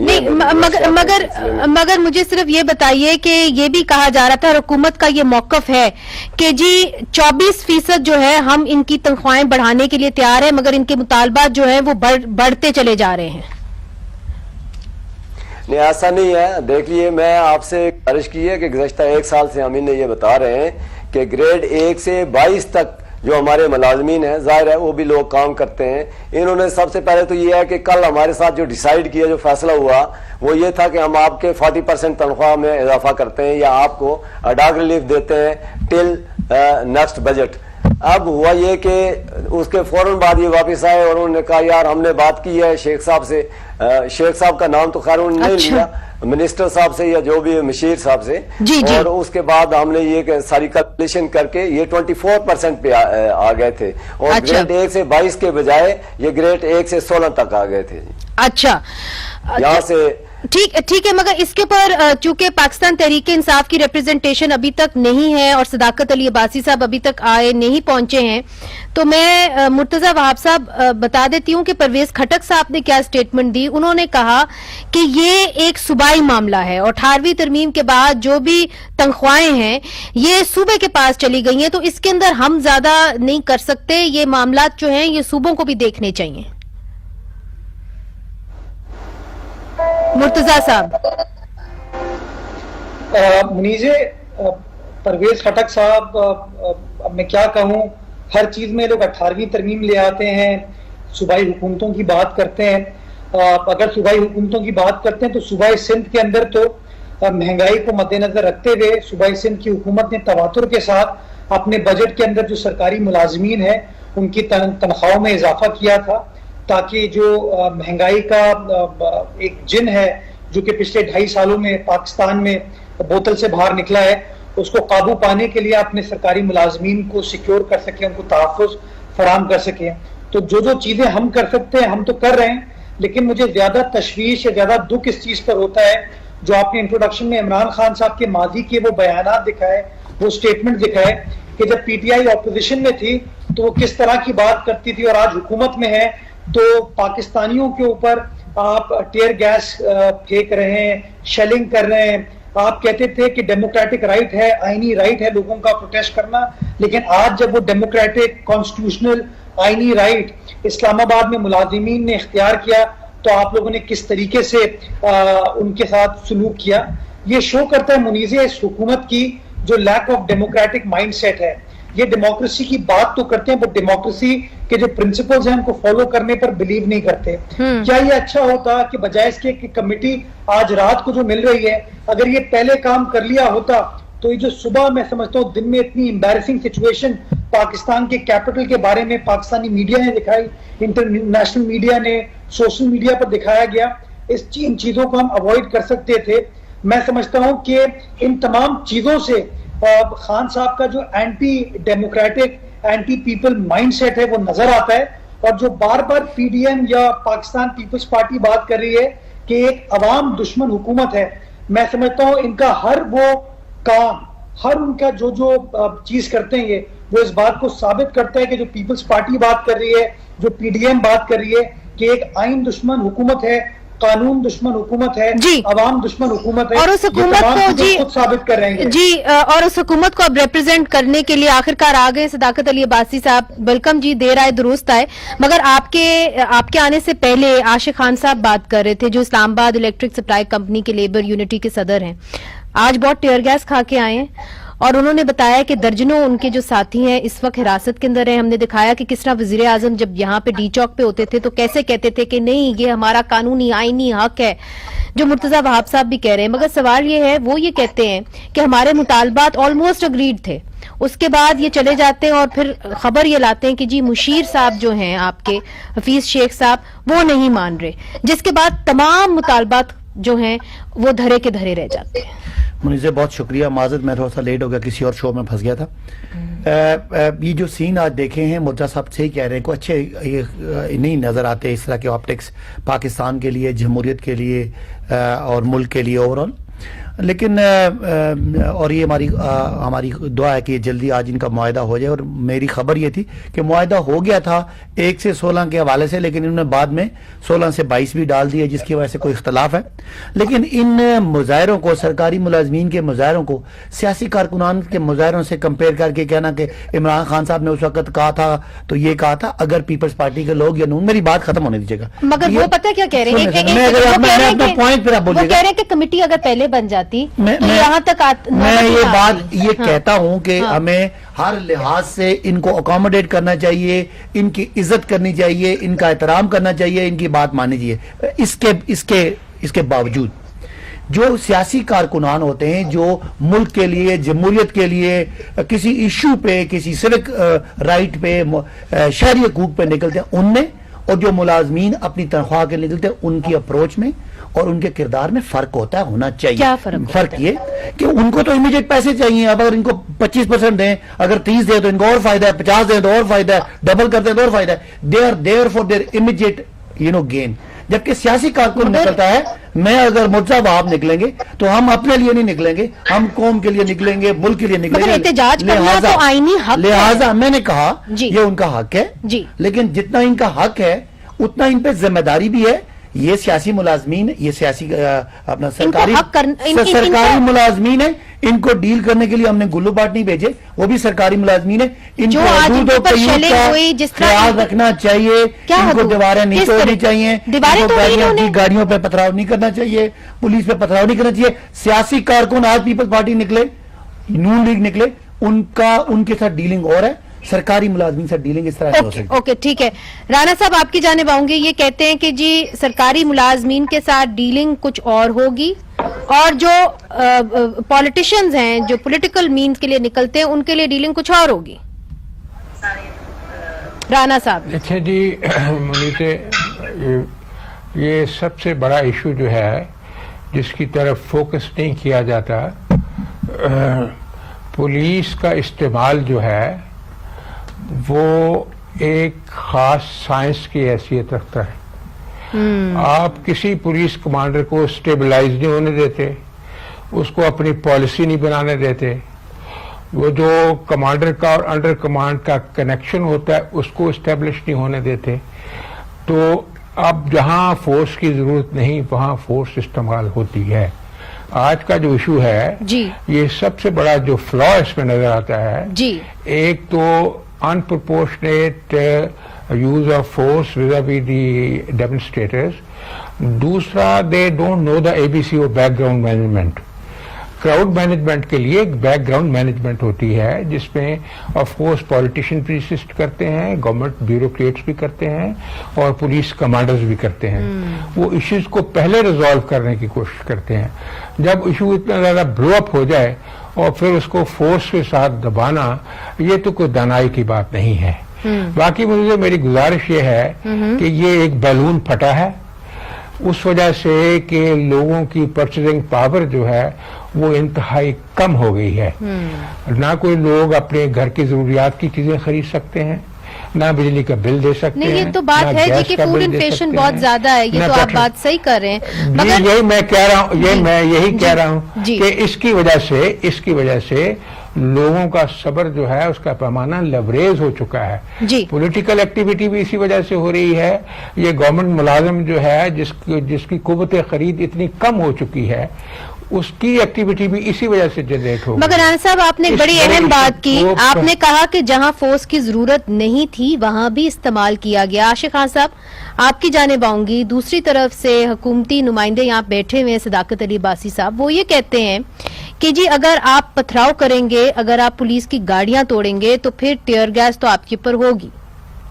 نہیں مگر مجھے صرف یہ بتائیے کہ یہ بھی کہا جا رہا تھا اور حکومت کا یہ موقف ہے کہ جی 24% جو ہے ہم ان کی تنخواہیں بڑھانے کے لیے تیار ہیں مگر ان کے مطالبات جو ہیں وہ بڑھتے چلے جا رہے ہیں. نہیں ایسا نہیں ہے. دیکھیے میں آپ سے عرض کی ہے کہ گزشتہ 1 سال سے ہم انہیں یہ بتا رہے ہیں کہ گریڈ 1 سے 22 تک جو ہمارے ملازمین ہیں ظاہر ہے وہ بھی لوگ کام کرتے ہیں. انہوں نے سب سے پہلے تو یہ ہے کہ کل ہمارے ساتھ جو ڈیسائیڈ کیا جو فیصلہ ہوا وہ یہ تھا کہ ہم آپ کے 40% تنخواہ میں اضافہ کرتے ہیں یا آپ کو اڈاگ ریلیف دیتے ہیں ٹل نیکسٹ بجٹ. اب ہوا یہ کہ اس کے فوراً بعد یہ واپس آئے اور انہوں نے کہا یار ہم نے بات کی ہے شیخ صاحب سے. شیخ صاحب کا نام تو خیر انہوں نے نہیں لیا, منسٹر صاحب سے یا جو بھی مشیر صاحب سے. اور اس کے بعد ہم نے یہ ساری کیلکولیشن کر کے یہ 24% پہ آ گئے تھے اور گریڈ 1 سے 22 کے بجائے یہ گریڈ 1 سے 16 تک آ گئے تھے. اچھا یہاں سے ٹھیک ہے مگر اس کے پر چونکہ پاکستان تحریک انصاف کی ریپرزنٹیشن ابھی تک نہیں ہے اور صداقت علی عباسی صاحب ابھی تک آئے نہیں پہنچے ہیں تو میں مرتضی وہاب صاحب بتا دیتی ہوں کہ پرویز کھٹک صاحب نے کیا سٹیٹمنٹ دی. انہوں نے کہا کہ یہ ایک صوبائی معاملہ ہے اور 18ویں ترمیم کے بعد جو بھی تنخواہیں ہیں یہ صوبے کے پاس چلی گئی ہیں تو اس کے اندر ہم زیادہ نہیں کر سکتے, یہ معاملات جو ہیں یہ صوبوں کو بھی دیکھنے چاہیے. مرتضی صاحب منیزے پرویز خٹک صاحب اب میں کیا کہوں, ہر چیز میں لوگ 18ویں ترمیم لے آتے ہیں, صوبائی حکومتوں کی بات کرتے ہیں. اگر صوبائی حکومتوں کی بات کرتے ہیں تو صوبائی سندھ کے اندر تو مہنگائی کو مد نظر رکھتے ہوئے صوبائی سندھ کی حکومت نے تواتر کے ساتھ اپنے بجٹ کے اندر جو سرکاری ملازمین ہیں ان کی تنخواہوں میں اضافہ کیا تھا تاکہ جو مہنگائی کا ایک جن ہے جو کہ پچھلے 2.5 سالوں میں پاکستان میں بوتل سے باہر نکلا ہے اس کو قابو پانے کے لیے اپنے سرکاری ملازمین کو سیکیور کر سکیں, ان کو تحفظ فراہم کر سکیں. تو جو چیزیں ہم کر سکتے ہیں ہم تو کر رہے ہیں, لیکن مجھے زیادہ تشویش یا زیادہ دکھ اس چیز پر ہوتا ہے جو آپ نے انٹروڈکشن میں عمران خان صاحب کے ماضی کے وہ بیانات دکھائے, وہ سٹیٹمنٹ دکھائے کہ جب پی ٹی آئی اپوزیشن میں تھی تو وہ کس طرح کی بات کرتی تھی اور آج حکومت میں ہے تو پاکستانیوں کے اوپر آپ ٹیئر گیس پھینک رہے ہیں, شیلنگ کر رہے ہیں. آپ کہتے تھے کہ ڈیموکریٹک رائٹ ہے, آئینی رائٹ ہے لوگوں کا پروٹیسٹ کرنا, لیکن آج جب وہ ڈیموکریٹک کانسٹیٹیوشنل آئینی رائٹ اسلام آباد میں ملازمین نے اختیار کیا تو آپ لوگوں نے کس طریقے سے ان کے ساتھ سلوک کیا. یہ شو کرتا ہے منیزے اس حکومت کی جو lack of democratic mind set ہے. یہ ڈیموکریسی کی بات تو کرتے ہیں بٹ ڈیموکریسی کے جو پرنسپلز ہیں ان کو فالو کرنے پر بلیو نہیں کرتے. کیا یہ اچھا ہوتا کہ بجائے اس کے کہ کمیٹی آج رات کو جو مل رہی ہے اگر یہ پہلے کام کر لیا ہوتا تو یہ جو صبح میں سمجھتا ہوں دن میں اتنی امبیرسنگ سچویشن پاکستان کے کیپٹل کے بارے میں پاکستانی میڈیا نے دکھائی, انٹرنیشنل میڈیا نے, سوشل میڈیا پر دکھایا گیا, ان چیزوں کو ہم اوائڈ کر سکتے تھے. میں سمجھتا ہوں کہ ان تمام چیزوں سے خان صاحب کا جو anti democratic anti people mind set ہے وہ نظر آتا ہے. اور جو بار بار پی ڈی ایم یا پاکستان پیپلز پارٹی بات کر رہی ہے کہ ایک عوام دشمن حکومت ہے, میں سمجھتا ہوں ان کا ہر وہ کام, ہر ان کا جو چیز کرتے ہیں وہ اس بات کو ثابت کرتا ہے کہ جو پیپلز پارٹی بات کر رہی ہے, جو پی ڈی ایم بات کر رہی ہے کہ ایک آئین دشمن حکومت ہے, قانون دشمن حکومت ہے, عوام دشمن حکومت ہے, اور اس حکومت کو خود ثابت کر رہے ہیں. جی اور اس حکومت کو اب ریپرزینٹ کرنے کے لیے آخرکار آ گئے صداقت علی عباسی صاحب. ویلکم جی, دیر آئے درست آئے. مگر آپ کے آنے سے پہلے عاشق خان صاحب بات کر رہے تھے جو اسلام آباد الیکٹرک سپلائی کمپنی کے لیبر یونٹی کے صدر ہیں. آج بہت ٹیئر گیس کھا کے آئے ہیں اور انہوں نے بتایا کہ درجنوں ان کے جو ساتھی ہیں اس وقت حراست کے اندر ہیں. ہم نے دکھایا کہ کس طرح وزیر اعظم جب یہاں پہ ڈی چوک پہ ہوتے تھے تو کیسے کہتے تھے کہ نہیں یہ ہمارا قانونی آئینی حق ہے, جو مرتضی وہاب صاحب بھی کہہ رہے ہیں. مگر سوال یہ ہے, وہ یہ کہتے ہیں کہ ہمارے مطالبات آلموسٹ اگریڈ تھے, اس کے بعد یہ چلے جاتے ہیں اور پھر خبر یہ لاتے ہیں کہ جی مشیر صاحب جو ہیں آپ کے حفیظ شیخ صاحب وہ نہیں مان رہے, جس کے بعد تمام مطالبات جو ہیں وہ دھرے کے دھرے رہ جاتے ہیں. منیزے بہت شکریہ, معذرت میں تھوڑا سا لیٹ ہو گیا, کسی اور شو میں پھنس گیا تھا. یہ جو سین آج دیکھے ہیں مرزا صاحب صحیح کہہ رہے ہیں, کوئی اچھے نہیں نظر آتے اس طرح کے آپٹکس پاکستان کے لیے, جمہوریت کے لیے اور ملک کے لیے اوور آل. لیکن اور یہ ہماری دعا ہے کہ جلدی آج ان کا معاہدہ ہو جائے. اور میری خبر یہ تھی کہ معاہدہ ہو گیا تھا 1 سے 16 کے حوالے سے, لیکن انہوں نے بعد میں 16 سے 22 بھی ڈال دیا, جس کی وجہ سے کوئی اختلاف ہے. لیکن ان مظاہروں کو, سرکاری ملازمین کے مظاہروں کو سیاسی کارکنان کے مظاہروں سے کمپیئر کر کے کہنا کہ عمران خان صاحب نے اس وقت کہا تھا تو یہ کہا تھا, اگر پیپلز پارٹی کے لوگ یا نون, میری بات ختم ہونے دیجیے گا. مگر وہ پتہ کیا کہہ رہے ہیں, وہ کہہ رہے ہیں کہ کمیٹی اگر پہلے بن جاتی تو یہاں تک میں یہ بات یہ کہتا ہوں کہ ہمیں ہر لحاظ سے ان کو اکوموڈیٹ کرنا چاہیے, ان کی عزت کرنی چاہیے, ان کا احترام کرنا چاہیے, ان کی بات ماننی چاہیے. اس کے باوجود جو سیاسی کارکنان ہوتے ہیں جو ملک کے لیے, جمہوریت کے لیے کسی ایشو پہ, کسی سوک رائٹ پہ, شہری حقوق پہ نکلتے ہیں, ان میں, اور جو ملازمین اپنی تنخواہ کے نکلتے ہیں, ان کی اپروچ میں اور ان کے کردار میں فرق ہوتا ہے, ہونا چاہیے. کیا فرق یہ کہ ان کو تو امیڈیٹ پیسے چاہیے. اب اگر ان کو 25% دیں, اگر 30 دیں تو ان کو اور فائدہ ہے, 50 دیں تو اور فائدہ ہے, ڈبل کرتے ہیں تو اور فائدہ ہے. They are there for their immediate gain. جبکہ سیاسی کارکن نکلتا ہے, میں اگر مرزا آپ نکلیں گے تو ہم اپنے لیے نہیں نکلیں گے, ہم قوم کے لیے نکلیں گے, ملک کے لیے نکلیں گے. احتجاج کرنا تو آئینی حق ہے. لہٰذا میں نے کہا یہ ان کا حق ہے, لیکن جتنا ان کا حق ہے اتنا ان پہ ذمہ داری بھی ہے. یہ سیاسی ملازمین, یہ سیاسی اپنا سرکاری ملازمین ہیں, ان کو ڈیل کرنے کے لیے ہم نے گلو باٹ نہیں بھیجے, وہ بھی سرکاری ملازمین ہیں. ان کو حدود و قیود کا خیال رکھنا چاہیے, ان کو دیواریں نہیں توڑنی چاہیے, گاڑیوں پہ پتھراؤ نہیں کرنا چاہیے, پولیس پہ پتھراؤ نہیں کرنا چاہیے. سیاسی کارکن آج پیپلز پارٹی نکلے, نون لیگ نکلے, ان کے ساتھ ڈیلنگ اور ہے, سرکاری ملازمین سے ڈیلنگ اس طرح ہو سکتی ہے. اوکے ٹھیک ہے. رانا صاحب آپ کی جانب آؤں گے. یہ کہتے ہیں کہ جی سرکاری ملازمین کے ساتھ ڈیلنگ کچھ اور ہوگی, اور جو پولیٹیشنز ہیں, جو پولیٹیکل مینز کے لیے نکلتے ہیں, ان کے لیے ڈیلنگ کچھ اور ہوگی. رانا صاحب اچھا جی, منیتے یہ سب سے بڑا ایشو جو ہے جس کی طرف فوکس نہیں کیا جاتا, پولیس کا استعمال جو ہے وہ ایک خاص سائنس کی حیثیت رکھتا ہے. آپ کسی پولیس کمانڈر کو اسٹیبلائز نہیں ہونے دیتے, اس کو اپنی پالیسی نہیں بنانے دیتے, وہ جو کمانڈر کا اور انڈر کمانڈ کا کنیکشن ہوتا ہے اس کو اسٹیبلش نہیں ہونے دیتے. تو اب جہاں فورس کی ضرورت نہیں وہاں فورس استعمال ہوتی ہے. آج کا جو ایشو ہے یہ سب سے بڑا جو فلا اس میں نظر آتا ہے, ایک تو unproportionate use of force vis-a-vis the demonstrators. دوسرا they don't know the ABC of background management. Crowd management کے لیے ایک بیک گراؤنڈ مینجمنٹ ہوتی ہے جس میں آف کورس پولیٹیشین بھی اسسٹ کرتے ہیں, گورنمنٹ بیوروکریٹس بھی کرتے ہیں, اور پولیس کمانڈرز بھی کرتے ہیں. وہ ایشوز کو پہلے ریزالو کرنے کی کوشش کرتے ہیں. جب ایشو اتنا زیادہ بلو اپ ہو جائے اور پھر اس کو فورس کے ساتھ دبانا, یہ تو کوئی دانائی کی بات نہیں ہے. باقی مجھے میری گزارش یہ ہے کہ یہ ایک بیلون پھٹا ہے اس وجہ سے کہ لوگوں کی پرچیزنگ پاور جو ہے وہ انتہائی کم ہو گئی ہے. نہ کوئی لوگ اپنے گھر کی ضروریات کی چیزیں خرید سکتے ہیں, نہ بجلی کا بل دے سکتے ہیں. یہ تو بات ہے جی کہ فوڈ انفلیشن بہت زیادہ ہے, یہ تو آپ بات صحیح کر رہے ہیں. مگر یہی میں کہہ رہا ہوں, میں یہی کہہ رہا ہوں کہ اس کی وجہ سے لوگوں کا صبر جو ہے اس کا پیمانہ لیوریج ہو چکا ہے. پولیٹیکل ایکٹیویٹی بھی اسی وجہ سے ہو رہی ہے. یہ گورنمنٹ ملازم جو ہے جس کی قوت خرید اتنی کم ہو چکی ہے, اس کی ایکٹیویٹی بھی اسی وجہ سے جنریٹ ہو. مگر رانا صاحب آپ نے ایک بڑی اہم بات کی, آپ نے کہا کہ جہاں فورس کی ضرورت نہیں تھی وہاں بھی استعمال کیا گیا. عاشق خان صاحب آپ کی جانب آؤں گی. دوسری طرف سے حکومتی نمائندے یہاں بیٹھے ہوئے ہیں, صداقت علی عباسی صاحب, وہ یہ کہتے ہیں کہ جی اگر آپ پتھراؤ کریں گے, اگر آپ پولیس کی گاڑیاں توڑیں گے تو پھر ٹیئر گیس تو آپ کے اوپر ہوگی.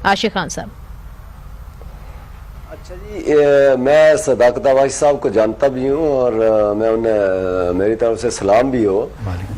عاشق خان صاحب. اچھا جی, میں صداقت عباسی صاحب کو جانتا بھی ہوں اور میں انہیں میری طرف سے سلام بھی ہو.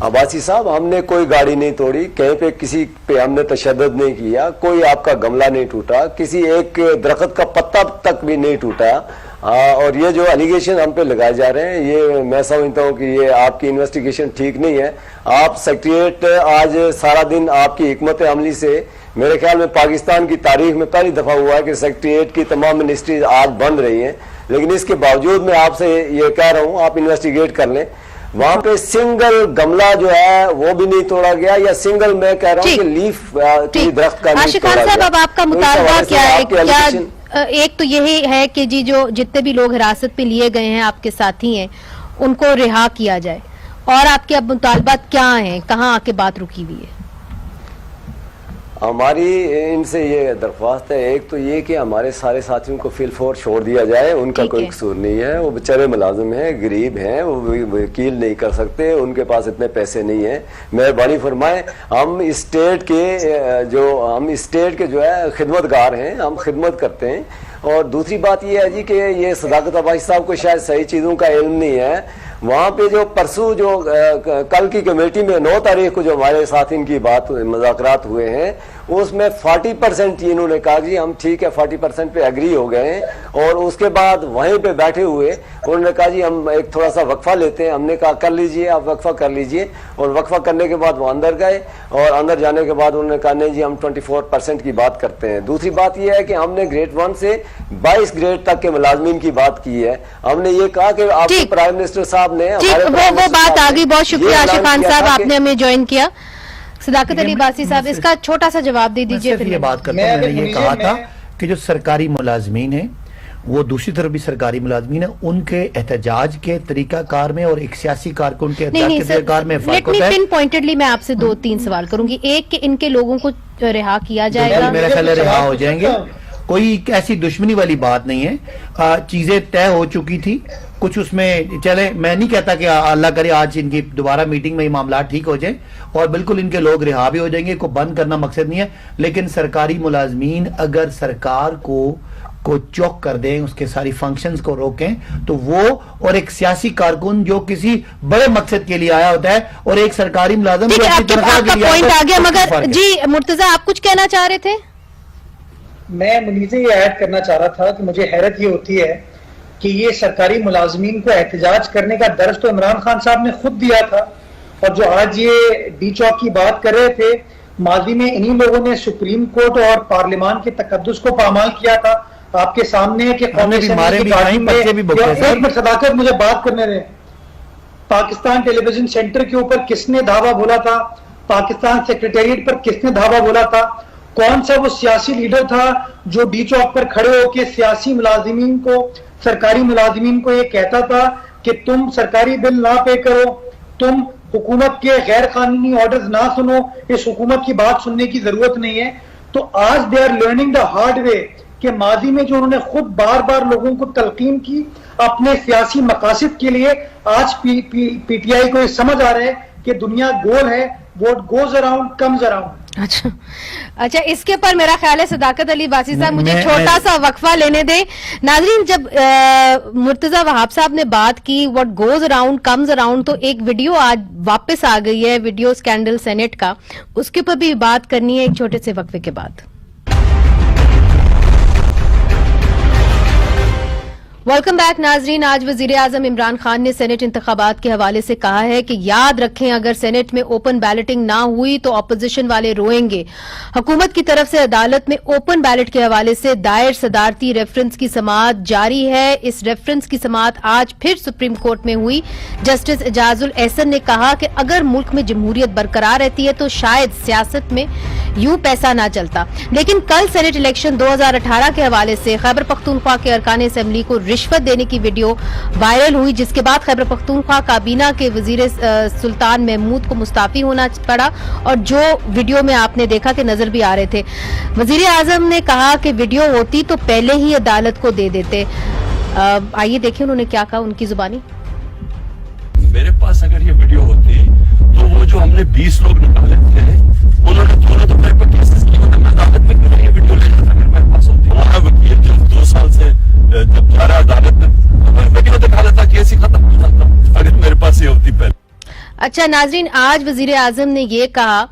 عباسی صاحب, ہم نے کوئی گاڑی نہیں توڑی, کہیں پہ کسی پہ ہم نے تشدد نہیں کیا, کوئی آپ کا گملہ نہیں ٹوٹا, کسی ایک درخت کا پتا تک بھی نہیں ٹوٹا. اور یہ جو الیگیشن ہم پہ لگائے جا رہے ہیں, یہ میں سمجھتا ہوں کہ یہ آپ کی انویسٹیگیشن ٹھیک نہیں ہے. آپ سیکریٹریٹ آج سارا دن آپ کی حکمت عملی سے میرے خیال میں پاکستان کی تاریخ میں پہلی دفعہ ہوا ہے کہ سیکریٹریٹ کی تمام منسٹریز آج بند رہی ہیں, لیکن اس کے باوجود میں آپ سے یہ کہہ رہا ہوں آپ انویسٹیگیٹ کر لیں. وہاں پہ سنگل گملہ جو ہے وہ بھی نہیں توڑا گیا, یا سنگل میں کہہ رہا ہوں کہ لیف کی درخت کا نہیں توڑا گیا. عاشق خان صاحب, اب آپ کا مطالبہ کیا ہے؟ کیا ایک تو یہی ہے کہ جی جو جتنے بھی لوگ حراست پہ لیے گئے ہیں آپ کے ساتھی ہیں ان کو رہا کیا جائے, اور آپ کے اب مطالبات کیا ہیں, کہاں آ کے بات رکی ہوئی ہے؟ ہماری ان سے یہ درخواست ہے, ایک تو یہ کہ ہمارے سارے ساتھیوں کو فل فور چھوڑ دیا جائے, ان کا کوئی قصور نہیں ہے, وہ بیچارے ملازم ہیں, غریب ہیں, وہ وکیل نہیں کر سکتے, ان کے پاس اتنے پیسے نہیں ہیں, مہربانی فرمائیں. ہم اسٹیٹ کے جو ہے خدمت گار ہیں, ہم خدمت کرتے ہیں. اور دوسری بات یہ ہے جی کہ یہ صداقت عباسی صاحب کو شاید صحیح چیزوں کا علم نہیں ہے. وہاں پہ جو پرسوں جو کل کی کمیٹی میں 9 تاریخ کو جو ہمارے ساتھ ان کی بات مذاکرات ہوئے ہیں, اس میں 40% انہوں نے کہا جی ہم ٹھیک ہے 40% پہ اگری ہو گئے ہیں, اور اس کے بعد وہیں پہ بیٹھے ہوئے انہوں نے کہا جی ہم ایک تھوڑا سا وقفہ لیتے ہیں. ہم نے کہا کر لیجئے, آپ وقفہ کر لیجئے, اور وقفہ کرنے کے بعد وہ اندر گئے, اور اندر جانے کے بعد انہوں نے کہا نہیں جی ہم 24% کی بات کرتے ہیں. دوسری بات یہ ہے کہ ہم نے گریڈ 1 سے 22 گریڈ تک کے ملازمین کی بات کی ہے. ہم نے یہ کہا کہ آپ کے پرائم منسٹر صاحب نے وہ بات آگئی. بہت شکریہ عاشق خان صاحب, آپ نے ہمیں جوائن کیا. صداقت علی عباسی صاحب, اس کا چھوٹا سا جواب دے دیجئے. یہ بات کرتا ہوں, میں نے یہ کہا تھا کہ جو سرکاری ملازمین ہیں وہ دوسری طرف بھی سرکاری ملازمین ہیں, ان کے احتجاج کے طریقہ کار میں اور ایک سیاسی کارکن کے احتجاج کے طریقہ کار میں فرق ہوتا ہے. پن پوائنٹڈلی میں آپ سے 2-3 سوال کروں گی. ایک کہ ان کے لوگوں کو رہا کیا جائے گا, میرا خیال ہے رہا ہو جائیں گے, کوئی ایسی دشمنی والی بات نہیں ہے. چیزیں طے ہو چکی تھی, کچھ اس میں چلے, میں نہیں کہتا کہ اللہ کرے آج ان کی دوبارہ میٹنگ میں یہ معاملات ٹھیک ہو جائیں اور بالکل ان کے لوگ رہا بھی ہو جائیں گے, کو بند کرنا مقصد نہیں ہے. لیکن سرکاری ملازمین اگر سرکار کو چوک کر دیں, اس کے ساری فنکشنز کو روکیں, تو وہ اور ایک سیاسی کارکن جو کسی بڑے مقصد کے لیے آیا ہوتا ہے اور ایک سرکاری ملازم جو اپنی تنخواہ کے لیے آیا ہوتا ہے. مگر جی مرتضیٰ, آپ کچھ کہنا چاہ رہے تھے؟ میں منیزے یہ ایڈ کرنا چاہ رہا تھا کہ مجھے حیرت یہ ہوتی ہے کہ یہ سرکاری ملازمین کو احتجاج کرنے کا درس تو عمران خان صاحب نے خود دیا تھا, اور جو آج یہ ڈی چوک کی بات کر رہے تھے, ماضی میں انہی لوگوں نے سپریم کورٹ اور پارلیمان کے تقدس کو پامال کیا تھا. آپ کے سامنے ہے کہ صداقت مجھے بات کرنے دیں. پاکستان ٹیلی ویژن سینٹر کے اوپر کس نے دھاوا بولا تھا, پاکستان سیکریٹریٹ پر کس نے دھاوا بولا تھا, کون سا وہ سیاسی لیڈر تھا جو ڈی چوک پر کھڑے ہو کے سیاسی ملازمین کو, سرکاری ملازمین کو یہ کہتا تھا کہ تم سرکاری بل نہ پے کرو, تم حکومت کے غیر قانونی آرڈرز نہ سنو, اس حکومت کی بات سننے کی ضرورت نہیں ہے. تو آج they are learning the hard way کہ ماضی میں جو انہوں نے خود بار بار لوگوں کو تلقین کی اپنے سیاسی مقاصد کے لیے, آج پی ٹی آئی کو یہ سمجھ آ رہا ہے کہ دنیا گول ہے, vote goes around comes around. اچھا, اس کے پر میرا خیال ہے صداقت علی عباسی صاحب مجھے چھوٹا سا وقفہ لینے دیں. ناظرین, جب مرتضیٰ وہاب صاحب نے بات کی what goes around comes around, تو ایک ویڈیو آج واپس آ گئی ہے, ویڈیو اسکینڈل سینٹ کا, اس کے اوپر بھی بات کرنی ہے ایک چھوٹے سے وقفے کے بعد. ویلکم بیک ناظرین. آج وزیر اعظم عمران خان نے سینٹ انتخابات کے حوالے سے کہا ہے کہ یاد رکھیں اگر سینٹ میں اوپن بیلٹنگ نہ ہوئی تو اپوزیشن والے روئیں گے. حکومت کی طرف سے عدالت میں اوپن بیلٹ کے حوالے سے دائر صدارتی ریفرنس کی سماعت جاری ہے. اس ریفرنس کی سماعت آج پھر سپریم کورٹ میں ہوئی. جسٹس اعجاز الاحسن نے کہا کہ اگر ملک میں جمہوریت برقرار رہتی ہے تو شاید سیاست میں یوں پیسہ نہ چلتا. لیکن کل سینٹ الیکشن 2018 کے حوالے سے خیبر پختونخوا کے ارکان اسمبلی کو رشوت دینے کی ویڈیو وائرل ہوئی, جس کے بعد خیبر پختونخوا کابینہ کے وزیر سلطان محمود کو مستعفی ہونا پڑا, اور جو ویڈیو میں آپ نے دیکھا کہ نظر بھی آ رہے تھے. وزیر اعظم نے کہا کہ ویڈیو ہوتی تو پہلے ہی عدالت کو دے دیتے. آئیے دیکھیں انہوں نے کیا کہا ان کی زبانی. میرے پاس اگر یہ ویڈیو ہوتی تو وہ جو ہم نے 20 لوگ نکالے تھے انہوں نے دونوں تو میرے پر کیسز کی ہوتے, میں عدالت میں کیوں یہ ویڈیو لے جاتا اگر میرے پاس ہوتی. وہاں وکیل جو 2 سال سے جب جا رہا عدالت میں ویڈیو دکھا لیتا, کیس ہی ختم ہو جاتا اگر میرے پاس یہ ہوتی پہلے. اچھا ناظرین, آج وزیر اعظم نے یہ کہا,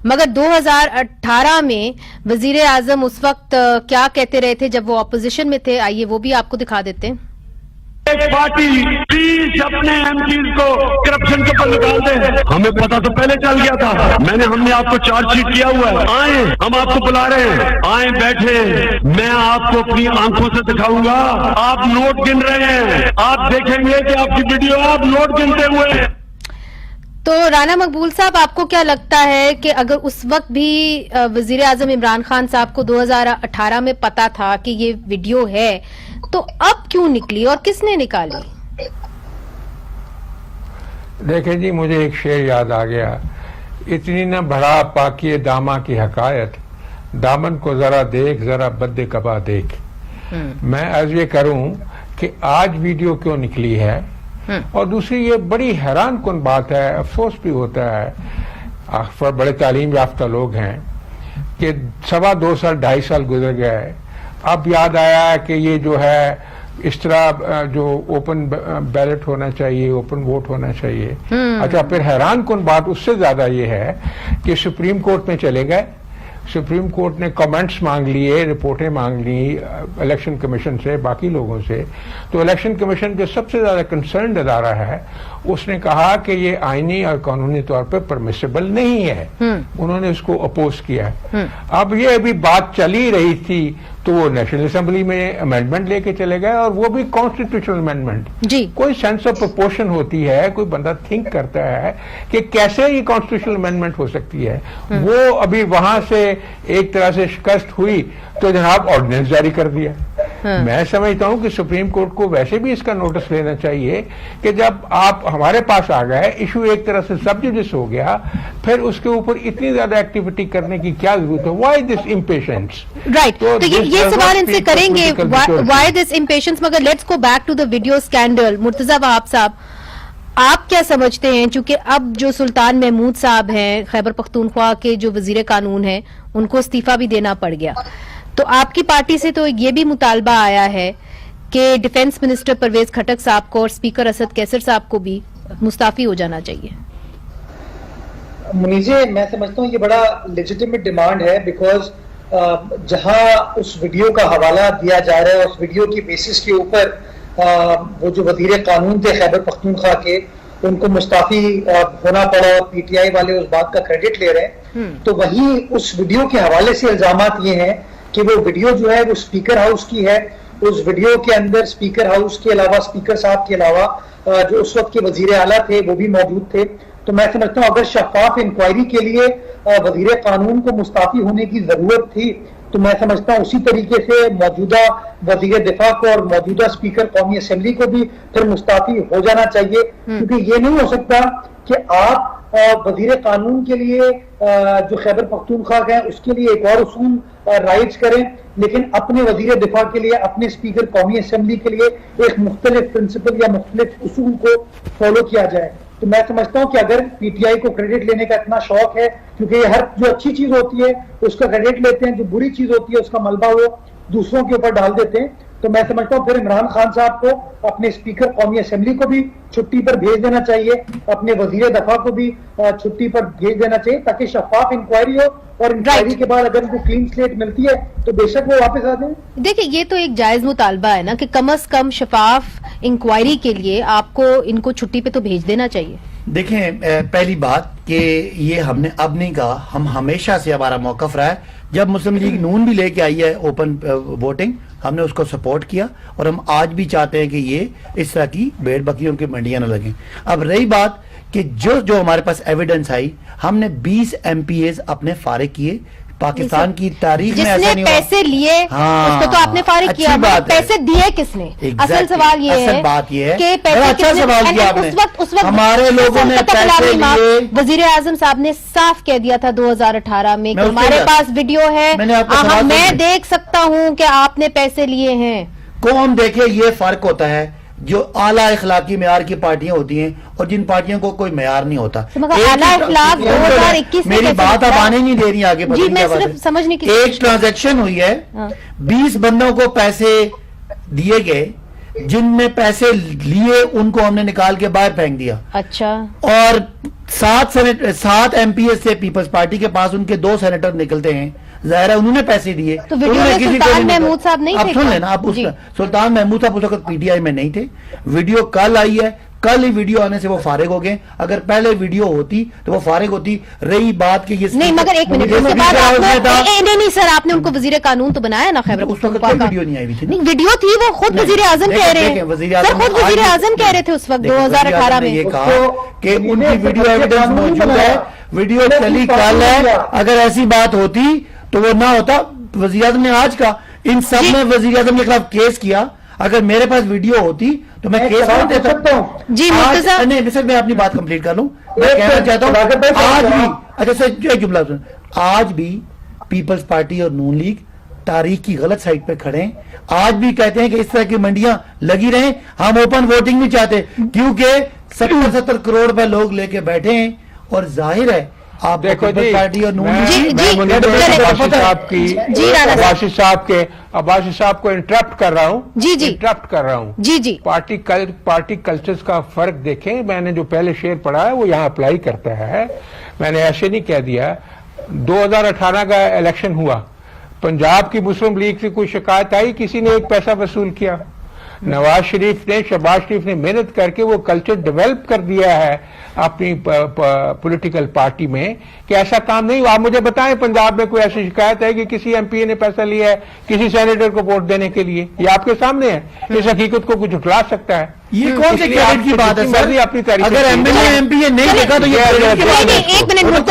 مگر 2018 میں وزیر اعظم اس وقت کیا کہتے رہے تھے جب وہ اپوزیشن میں تھے, آئیے وہ بھی آپ کو دکھا دیتے ہیں. ایک پارٹی پلیز اپنے ایم پیز کو کرپشن کے پر نکال دیں. ہمیں پتا تو پہلے چل گیا تھا, ہم نے آپ کو چارج شیٹ کیا ہوا ہے. آئیں, ہم آپ کو بلا رہے ہیں, آئیں بیٹھیں, میں آپ کو اپنی آنکھوں سے دکھاؤں گا. آپ نوٹ گن رہے ہیں, آپ دیکھیں گے کہ آپ کی ویڈیو آپ نوٹ گنتے ہوئے تو رانا مقبول صاحب، آپ کو کیا لگتا ہے کہ اگر اس وقت بھی وزیر اعظم عمران خان صاحب کو 2018 میں پتا تھا کہ یہ ویڈیو ہے تو اب کیوں نکلی اور کس نے نکالی؟ دیکھیں جی، مجھے ایک شعر یاد آ گیا، اتنی نہ بڑھا پاکی داما کی حکایت، دامن کو ذرا دیکھ ذرا بد کبا دیکھ۔ میں عرض یہ کروں کہ آج ویڈیو کیوں نکلی ہے، اور دوسری یہ بڑی حیران کن بات ہے، افسوس بھی ہوتا ہے، بڑے تعلیم یافتہ لوگ ہیں کہ 2.25 سال 2.5 سال گزر گئے، اب یاد آیا کہ یہ جو ہے اس طرح جو اوپن بیلٹ ہونا چاہیے، اوپن ووٹ ہونا چاہیے۔ اچھا، پھر حیران کن بات اس سے زیادہ یہ ہے کہ سپریم کورٹ میں چلے گئے، سپریم کورٹ نے کمنٹس مانگ لیے، رپورٹیں مانگ لی الیکشن کمیشن سے، باقی لوگوں سے، تو الیکشن کمیشن جو سب سے زیادہ کنسرنڈ ادارہ ہے اس نے کہا کہ یہ آئینی اور قانونی طور پہ پرمیسیبل نہیں ہے، انہوں نے اس کو اپوز کیا۔ اب یہ ابھی بات چلی رہی تھی تو وہ نیشنل اسمبلی میں امینڈمنٹ لے کے چلے گئے، اور وہ بھی کانسٹیٹیوشنل امینڈمنٹ۔ کوئی سینس آف پرپورشن ہوتی ہے، کوئی بندہ تھنک کرتا ہے کہ کیسے یہ کانسٹیٹیوشنل امینڈمنٹ ہو سکتی ہے، وہ ابھی وہاں سے ایک طرح سے شکست ہوئی تو جناب آرڈیننس جاری کر دیا۔ میں سمجھتا ہوں کہ سپریم کورٹ کو ویسے بھی اس کا نوٹس لینا چاہیے کہ جب آپ ہمارے پاس آ گئے، ایشو ایک طرح سے سب جوڈس ہو گیا، پھر اس کے اوپر اتنی زیادہ ایکٹیویٹی کرنے کی کیا ضرورت ہے؟ Y this impatience? رائٹ، تو یہ سوال ان سے کریں گے، وائی دس امپیشنس، مگر let's go back to the video scandal. Murtaza Wahab صاحب، آپ کیا سمجھتے ہیں، چونکہ اب جو سلطان محمود صاحب ہیں خیبر پختونخوا کے جو وزیر قانون ہیں، ان کو استعفیٰ بھی دینا پڑ گیا، تو آپ کی پارٹی سے تو یہ بھی مطالبہ آیا ہے کہ ڈیفنس منسٹر پرویز خٹک صاحب کو اور اسپیکر اسد کیسر صاحب کو بھی مستعفی ہو جانا چاہیے۔ منیجے، میں سمجھتا ہوں یہ بڑا لیجیٹیمیٹ ڈیمانڈ ہے، بیکاز جہاں اس ویڈیو کا حوالہ دیا جا رہا ہے، اس ویڈیو کی بیسس کے اوپر وہ جو وزیر قانون تھے خیبر پختونخوا کے، ان کو مستعفی ہونا پڑا، اور پی ٹی آئی والے اس بات کا کریڈٹ لے رہے ہیں، تو وہیں اس ویڈیو کے حوالے سے الزامات یہ ہیں کہ وہ ویڈیو جو ہے وہ اسپیکر ہاؤس کی ہے، اس ویڈیو کے اندر اسپیکر ہاؤس کے علاوہ، اسپیکر صاحب کے علاوہ جو اس وقت کے وزیر اعلیٰ تھے وہ بھی موجود تھے۔ تو میں سمجھتا ہوں اگر شفاف انکوائری کے لیے وزیر قانون کو مستعفی ہونے کی ضرورت تھی تو میں سمجھتا ہوں اسی طریقے سے موجودہ وزیر دفاع کو اور موجودہ اسپیکر قومی اسمبلی کو بھی پھر مستعفی ہو جانا چاہیے، کیونکہ یہ نہیں ہو سکتا کہ آپ وزیر قانون کے لیے جو خیبر پختونخوا ہے اس کے لیے ایک اور اصول رائج کریں، لیکن اپنے وزیر دفاع کے لیے، اپنے اسپیکر قومی اسمبلی کے لیے ایک مختلف پرنسپل یا مختلف اصول کو فالو کیا جائے۔ تو میں سمجھتا ہوں کہ اگر پی ٹی آئی کو کریڈٹ لینے کا اتنا شوق ہے، کیونکہ یہ ہر جو اچھی چیز ہوتی ہے اس کا کریڈٹ لیتے ہیں، جو بری چیز ہوتی ہے اس کا ملبہ وہ دوسروں کے اوپر ڈال دیتے ہیں، تو میں سمجھتا ہوں پھر عمران خان صاحب کو اپنے اسپیکر قومی اسمبلی کو بھی چھٹی پر بھیج دینا چاہیے، اپنے وزیر دفاع کو بھی چھٹی پر بھیج دینا چاہیے، تاکہ شفاف انکوائری ہو، اور انکوائری کے بعد اگر ان کو کلین سلیٹ ملتی ہے تو بے شک وہ واپس آ جائیں۔ دیکھیں، یہ تو ایک جائز مطالبہ ہے نا کہ کم از کم شفاف انکوائری کے لیے آپ کو ان کو چھٹی پہ تو بھیج دینا چاہیے۔ دیکھیں، پہلی بات کہ یہ ہم نے اب نہیں کہا، ہم ہمیشہ سے ہمارا موقف رہا ہے، جب مسلم لیگ نون بھی لے کے آئی ہے اوپن ووٹنگ، ہم نے اس کو سپورٹ کیا، اور ہم آج بھی چاہتے ہیں کہ یہ اس طرح کی بھیڑ بکریوں کی منڈیاں نہ لگیں۔ اب رہی بات کہ جو ہمارے پاس ایویڈنس آئی، ہم نے 20 ایم پی ایز اپنے فارغ کیے، پاکستان کی تاریخ میں ایسا نہیں ہوا۔ جس نے پیسے لیے اس کو تو آپ نے فارغ کیا، پیسے دیے کس نے؟ اصل سوال یہ ہے، اصل بات یہ ہے کہ پیسے اچھا سوال کیا آپ نے، اس وقت ہمارے لوگوں نے پیسے لیے۔ وزیر اعظم صاحب نے صاف کہہ دیا تھا 2018 میں کہ ہمارے پاس ویڈیو ہے، میں دیکھ سکتا ہوں کہ آپ نے پیسے لیے ہیں۔ قوم دیکھے، یہ فرق ہوتا ہے جو اعلیٰ اخلاقی معیار کی پارٹیاں ہوتی ہیں اور جن پارٹیوں کو کوئی معیار نہیں ہوتا۔ اعلیٰ اخلاق 2021 میری بات اب آنے نہیں دے رہی آگے، جی میں صرف سمجھنے کی ایک ٹرانزیکشن ہوئی ہے، 20 بندوں کو پیسے دیے گئے، جن میں پیسے لیے ان کو ہم نے نکال کے باہر پھینک دیا۔ اچھا، اور 7 ایم پی ایس سے پیپلز پارٹی کے پاس ان کے 2 سینیٹر نکلتے ہیں، ظاہر ہے انہوں نے پیسے دیے. تو ویڈیو میں سلطان محمود صاحب نہیں تھے؟ آپ سن لینا, آپ سلطان محمود صاحب اس وقت پی ٹی آئی میں نہیں تھے. ویڈیو کل آئی ہے, کل ہی ویڈیو آنے سے وہ فارغ ہو گئے. اگر پہلے ویڈیو ہوتی تو وہ فارغ ہوتی. رہی بات کہ یہ نہیں, مگر ایک منٹ, نہیں سر, آپ نے ان کو وزیر قانون تو بنایا نا. خیبر اس وقت کوئی ویڈیو نہیں آئی ہوئی تھی. نہیں ویڈیو تھی, وہ خود وزیر اعظم کہہ رہے ہیں, سر خود وزیر اعظم کہہ رہے تھے اس وقت 2018 میں یہ کہا کہ ان کی ویڈیو ایویڈنس موجود ہے, ویڈیو چلی کل ہے. اگر ایسی بات ہوتی تو وہ نہ ہوتا. وزیر اعظم نے آج کا ان سب نے وزیر اعظم کے خلاف کیس کیا. اگر میرے پاس ویڈیو ہوتی تو میں کیس نہیں دے سکتا ہوں. جی مرتضیٰ, میں اپنی بات کمپلیٹ کر لوں. میں کہنا چاہتا ہوں آج بھی, اچھا سر جملہ سن, آج بھی پیپلز پارٹی اور نون لیگ تاریخ کی غلط سائٹ پہ کھڑے ہیں. آج بھی کہتے ہیں کہ اس طرح کی منڈیاں لگی رہیں. ہم اوپن ووٹنگ نہیں چاہتے کیونکہ 70 کروڑ روپے لوگ لے کے بیٹھے ہیں. اور ظاہر ہے آپ دیکھو جی, پارٹی اور نون عباسی صاحب کو انٹرپٹ کر رہا ہوں. انٹرپٹ کر رہا ہوں. پارٹی کلچرز کا فرق دیکھیں. میں نے جو پہلے شعر پڑھا ہے وہ یہاں اپلائی کرتا ہے. میں نے ایسے نہیں کہہ دیا. 2018 کا الیکشن ہوا, پنجاب کی مسلم لیگ سے کوئی شکایت آئی کسی نے ایک پیسہ وصول کیا؟ نواز شریف نے, شہباز شریف نے محنت کر کے وہ کلچر ڈیولپ کر دیا ہے اپنی پولیٹیکل پارٹی میں کہ ایسا کام نہیں. آپ مجھے بتائیں پنجاب میں کوئی ایسی شکایت ہے کہ کسی ایم پی نے پیسہ لیا ہے کسی سینیٹر کو ووٹ دینے کے لیے؟ یہ آپ کے سامنے ہے. اس حقیقت کو کچھ جھٹلا سکتا ہے. یہ کون سے کریڈٹ کی بات ہے سر؟ اپنی تاریخ اگر M L A M P نہیں دیکھا تو ایک منٹ,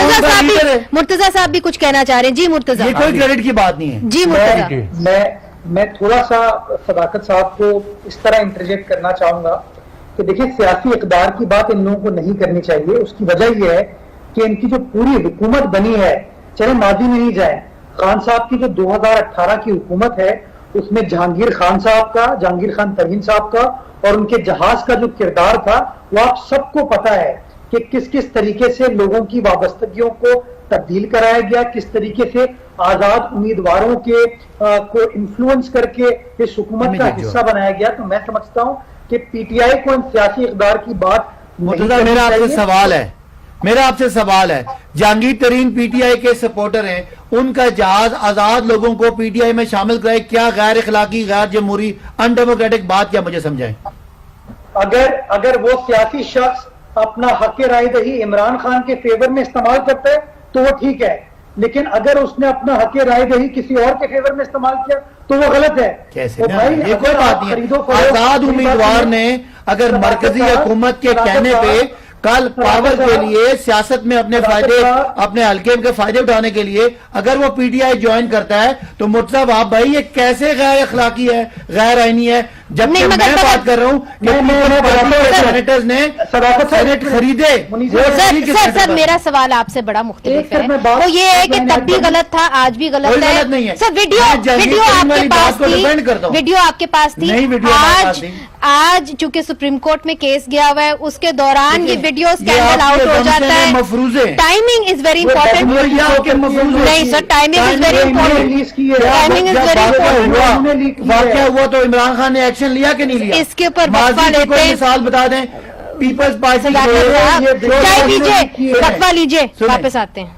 مرتضیٰ صاحب بھی کچھ کہنا چاہ رہے ہیں. جی مرتضیٰ, یہ کوئی کریڈٹ کی بات نہیں ہے. جی مرتضیٰ, میں تھوڑا سا صداقت صاحب کو اس طرح انٹرجیکٹ کرنا چاہوں گا کہ دیکھیں سیاسی اقدار کی بات ان لوگوں کو نہیں کرنی چاہیے. اس کی وجہ یہ ہے کہ ان کی جو پوری حکومت بنی ہے, چلے ماضی میں نہیں جائیں, خان صاحب کی جو 2018 کی حکومت ہے اس میں جہانگیر خان صاحب کا, جہانگیر خان ترین صاحب کا اور ان کے جہاز کا جو کردار تھا وہ آپ سب کو پتا ہے کہ کس کس طریقے سے لوگوں کی وابستگیوں کو تبدیل کرایا گیا, کس طریقے سے آزاد امیدواروں کے کو انفلوئنس کر کے اس حکومت کا حصہ بنایا گیا. تو میں سمجھتا ہوں کہ پی ٹی آئی کو ان سیاسی اقدار کی بات میرا آپ سے سوال ہے, جہانگیر ترین پی ٹی آئی کے سپورٹر ہیں, ان کا جہاز آزاد لوگوں کو پی ٹی آئی میں شامل کرائے, کیا غیر اخلاقی, غیر جمہوری, ان ڈیموکریٹک بات کیا؟ مجھے سمجھائیں. اگر وہ سیاسی شخص اپنا حق رائے دہی عمران خان کے فیور میں استعمال کرتا ہے تو وہ ٹھیک ہے, لیکن اگر اس نے اپنا حق رائے دہی کسی اور کے فیور میں استعمال کیا تو وہ غلط ہے. کیسے؟ یہ کوئی بات نہیں ہے. آزاد امیدوار نے اگر مرکزی حکومت کے کہنے پہ کل پاور کے لیے سیاست میں اپنے فائدے, اپنے حلقے کے فائدے اٹھانے کے لیے اگر وہ پی ٹی آئی جوائن کرتا ہے تو مرتضیٰ آپ بھائی یہ کیسے غیر اخلاقی ہے, غیر آئینی ہے؟ جبکہ میں بات کر رہا ہوں کہ سینیٹرز نے سینیٹ خریدے. سر میرا سوال آپ سے بڑا مختلف ہے, وہ یہ ہے کہ تب بھی غلط تھا, آج بھی غلط ہے. سر ویڈیو آپ کے پاس تھی, آج چونکہ سپریم کورٹ میں کیس گیا ہوا ہے اس کے دوران یہ ویڈیو اسکینڈل آؤٹ ہو جاتا ہے. Timing is very important. نہیں sir, timing is very important. Timing is very important. واقعہ ہوا تو عمران خان نے ایکشن لیا کہ نہیں لیا؟ اس کے اوپر وقفہ لیتے ہیں. مثال بتا دیں, پیپلز پارٹی چائے پیجیے, وقفہ لیجیے, واپس آتے ہیں.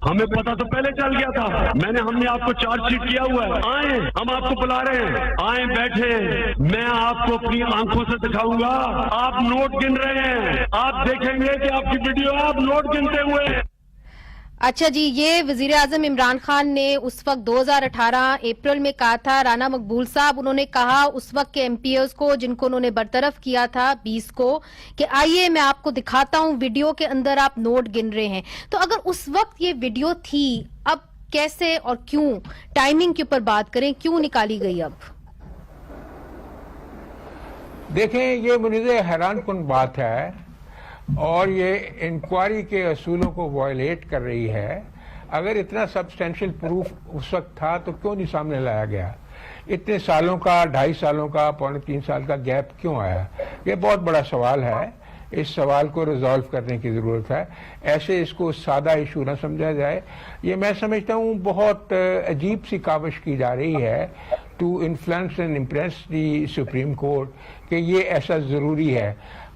ہمیں پتا تو پہلے چل گیا تھا. ہم نے آپ کو چارج شیٹ کیا ہوا ہے. آئیں, ہم آپ کو بلا رہے ہیں, آئیں بیٹھے, میں آپ کو اپنی آنکھوں سے دکھاؤں گا. آپ نوٹ گن رہے ہیں, آپ دیکھیں گے کہ آپ کی ویڈیو آپ نوٹ گنتے ہوئے. اچھا جی, یہ وزیر اعظم عمران خان نے اس وقت 2018 اپریل میں کہا تھا. رانا مقبول صاحب انہوں نے کہا اس وقت کے ایم پی ایز کو جن کو انہوں نے برطرف کیا تھا 20 کو کہ آئیے میں آپ کو دکھاتا ہوں ویڈیو کے اندر آپ نوٹ گن رہے ہیں. تو اگر اس وقت یہ ویڈیو تھی, اب کیسے اور کیوں ٹائمنگ کے اوپر بات کریں, کیوں نکالی گئی؟ اب دیکھیں یہ مجھے حیران کن بات ہے اور یہ انکوائری کے اصولوں کو وائلیٹ کر رہی ہے. اگر اتنا سبسٹینشیل پروف اس وقت تھا تو کیوں نہیں سامنے لایا گیا؟ اتنے سالوں کا, 2.5 سالوں کا, 2.25 سال کا گیپ کیوں آیا؟ یہ بہت بڑا سوال ہے. اس سوال کو ریزالو کرنے کی ضرورت ہے. ایسے اس کو سادہ ایشو نہ سمجھا جائے. یہ میں سمجھتا ہوں بہت عجیب سی کاوش کی جا رہی ہے to influence and impress the supreme court کہ یہ ایسا ضروری ہے.